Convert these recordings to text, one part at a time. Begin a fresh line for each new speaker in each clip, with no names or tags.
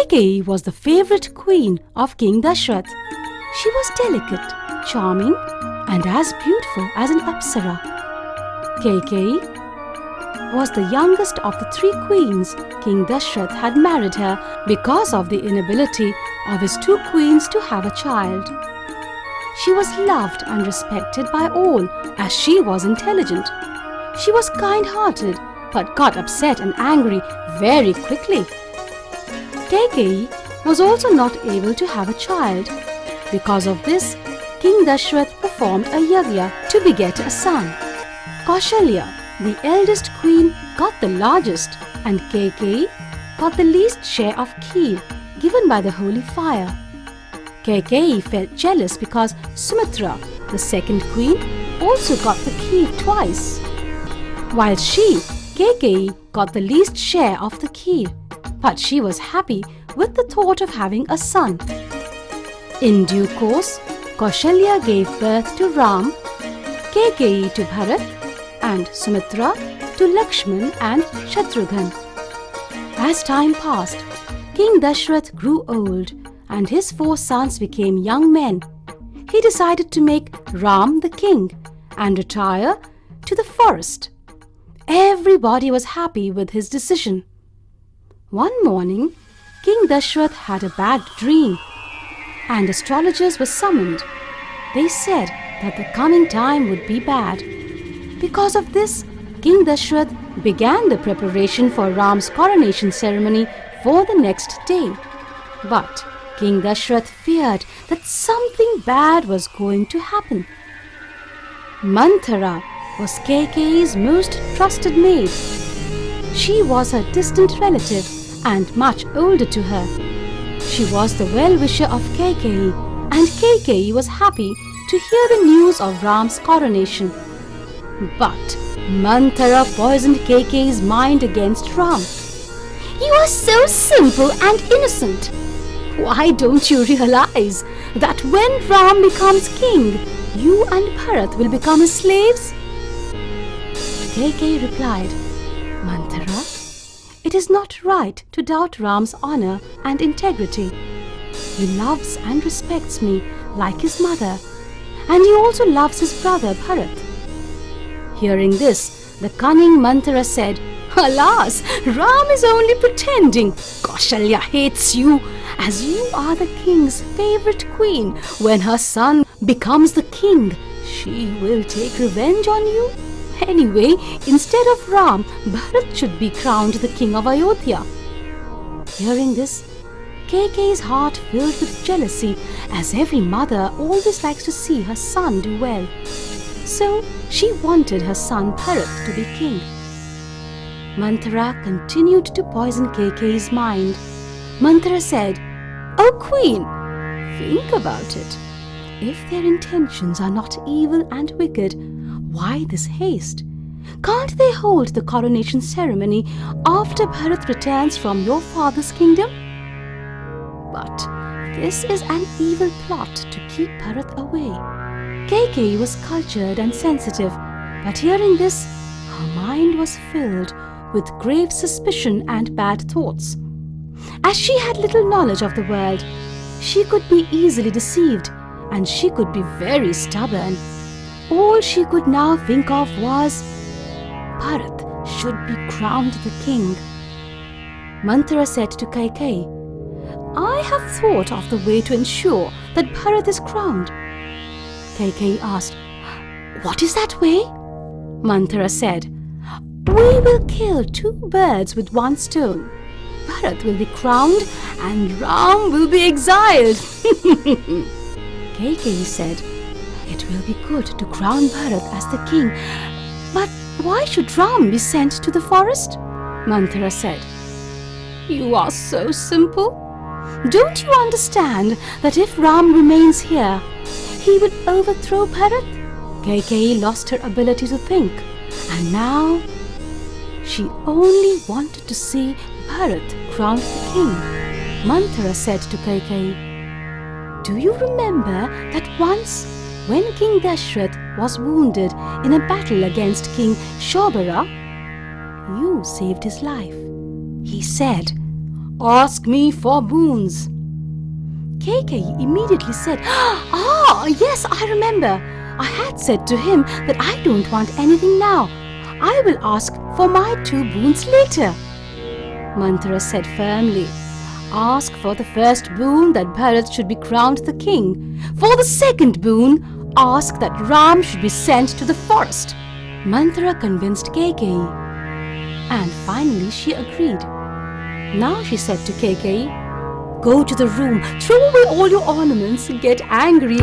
Kaikeyi was the favorite queen of King Dashrath. She was delicate, charming, and as beautiful as an apsara. Kaikeyi was the youngest of the 3 queens. King Dashrath had married her because of the inability of his 2 queens to have a child. She was loved and respected by all as she was intelligent. She was kind-hearted but got upset and angry very quickly. Kaikeyi was also not able to have a child. Because of this, King Dashrath performed a yagya to beget a son. Kaushalya, the eldest queen, got the largest, and Kaikeyi got the least share of kheer given by the holy fire. Kaikeyi felt jealous because Sumitra, the second queen, also got the kheer twice, while she, Kaikeyi, got the least share of the kheer, but she was happy with the thought of having a son. In due course, Kaushalya gave birth to Ram, Kaikeyi to Bharat, and Sumitra to Lakshman and Shatrughan. As time passed, King Dashrath grew old and his 4 sons became young men. He decided to make Ram the king and retire to the forest. Everybody was happy with his decision. One morning, King Dashrath had a bad dream, and astrologers were summoned. They said that the coming time would be bad. Because of this, King Dashrath began the preparation for Ram's coronation ceremony for the next day. But King Dashrath feared that something bad was going to happen. Manthara was Kaikeyi's most trusted maid. She was her distant relative and much older to her. She was the well-wisher of Kaikeyi, and Kaikeyi was happy to hear the news of Ram's coronation. But Manthara poisoned Kaikeyi's mind against Ram. "You are so simple and innocent. Why don't you realize that when Ram becomes king, you and Bharat will become his slaves?" Kaikeyi replied, "Manthara, it is not right to doubt Ram's honor and integrity. He loves and respects me like his mother, and he also loves his brother Bharat." Hearing this, the cunning Manthara said, "Alas, Ram is only pretending. Kaushalya hates you, as you are the king's favorite queen. When her son becomes the king, she will take revenge on you. Anyway, instead of Ram, Bharat should be crowned the king of Ayodhya." Hearing this, Kaikeyi's heart filled with jealousy, as every mother always likes to see her son do well. So she wanted her son Bharat to be king. Manthara continued to poison Kaikeyi's mind. Manthara said, "O queen, think about it. If their intentions are not evil and wicked, why this haste? Can't they hold the coronation ceremony after Bharat returns from your father's kingdom? But this is an evil plot to keep Bharat away." Kaikeyi was cultured and sensitive, but hearing this, her mind was filled with grave suspicion and bad thoughts. As she had little knowledge of the world, she could be easily deceived, and she could be very stubborn. All she could now think of was, Bharat should be crowned the king. Manthara said to Kaikeyi, "I have thought of the way to ensure that Bharat is crowned." Kaikeyi asked, "What is that way?" Manthara said, "We will kill 2 birds with 1 stone. Bharat will be crowned and Ram will be exiled." Kaikeyi said, "It will be good to crown Bharat as the king, but why should Ram be sent to the forest?" Manthara said, "You are so simple. Don't you understand that if Ram remains here, he would overthrow Bharat?" Kaikeyi lost her ability to think, and now she only wanted to see Bharat crowned the king. Manthara said to Kaikeyi, "Do you remember that once, when King Dashrath was wounded in a battle against King Shobara, you saved his life? He said, Ask me for boons." Keikei immediately said, "Ah, yes, I remember. I had said to him that I don't want anything now. I will ask for my 2 boons later." Manthara said firmly, "Ask for the first boon that Bharat should be crowned the king. For the second boon, ask that Ram should be sent to the forest." Manthara convinced Keikei, and finally she agreed. Now she said to Keikei, "Go to the room, throw away all your ornaments, get angry,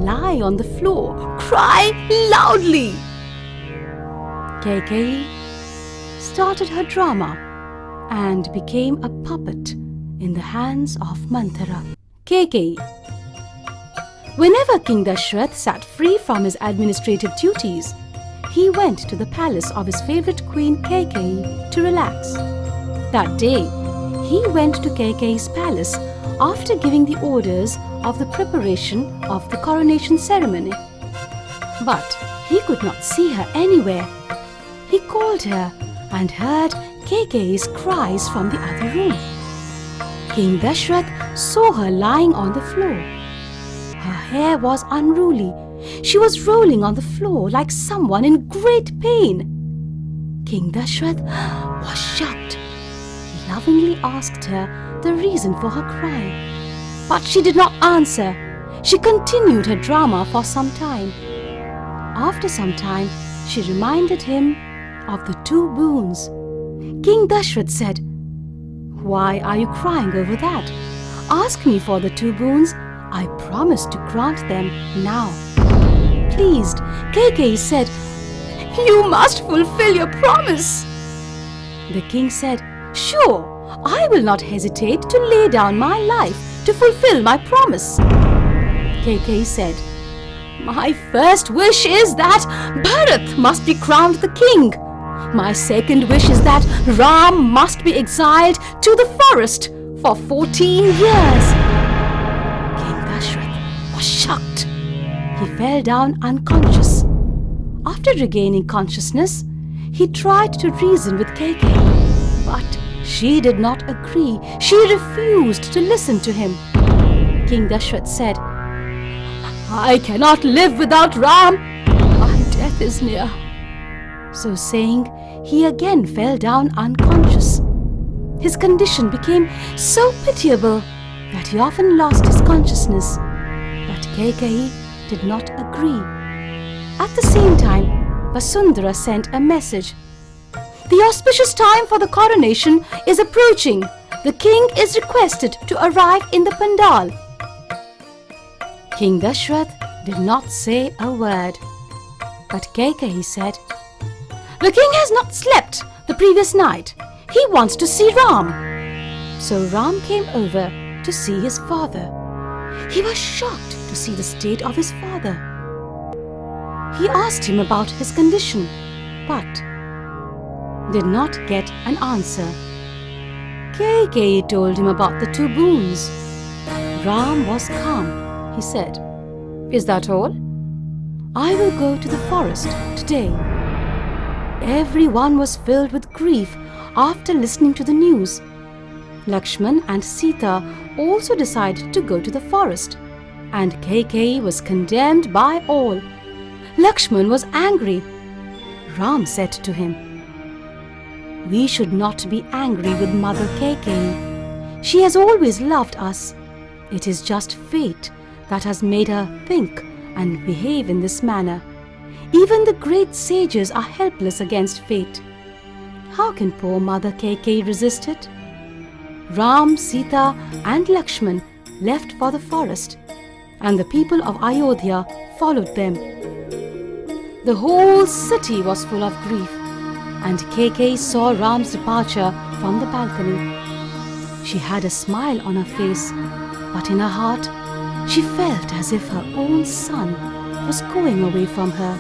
lie on the floor, cry loudly." Keikei started her drama and became a puppet in the hands of Manthara. Keikei. Whenever King Dashrath sat free from his administrative duties, he went to the palace of his favorite queen Keikei to relax. That day, he went to Keikei's palace after giving the orders of the preparation of the coronation ceremony. But he could not see her anywhere. He called her and heard Keikei's cries from the other room. King Dashrath saw her lying on the floor. Her hair was unruly. She was rolling on the floor like someone in great pain. King Dashrath was shocked. He lovingly asked her the reason for her cry. But she did not answer. She continued her drama for some time. After some time, she reminded him of the 2 boons. King Dashrath said, "Why are you crying over that? Ask me for the 2 boons. I promise to grant them now." Pleased, Keikei said, "You must fulfill your promise." The king said, "Sure, I will not hesitate to lay down my life to fulfill my promise." Keikei said, "My first wish is that Bharat must be crowned the king. My second wish is that Ram must be exiled to the forest for 14 years. King Dashrath was shocked. He fell down unconscious. After regaining consciousness, he tried to reason with Keikei, but she did not agree. She refused to listen to him. King Dashrath said, "I cannot live without Ram. My death is near." So saying, he again fell down unconscious. His condition became so pitiable that he often lost his consciousness. But Keikei did not agree. At the same time, Vasundhara sent a message. "The auspicious time for the coronation is approaching. The king is requested to arrive in the pandal." King Dashrath did not say a word. But Keikei said, "The king has not slept the previous night. He wants to see Ram." So Ram came over to see his father. He was shocked to see the state of his father. He asked him about his condition, but did not get an answer. Keikei told him about the 2 boons. Ram was calm. He said, "Is that all? I will go to the forest today." Everyone was filled with grief after listening to the news. Lakshman and Seeta also decided to go to the forest, and Keikei was condemned by all. Lakshman was angry. Ram said to him, "We should not be angry with Mother Keikei. She has always loved us. It is just fate that has made her think and behave in this manner. Even the great sages are helpless against fate. How can poor Mother Keikei resist it?" Ram, Seeta and Lakshman left for the forest, and the people of Ayodhya followed them. The whole city was full of grief, and Keikei saw Ram's departure from the balcony. She had a smile on her face, but in her heart she felt as if her own son was going away from her.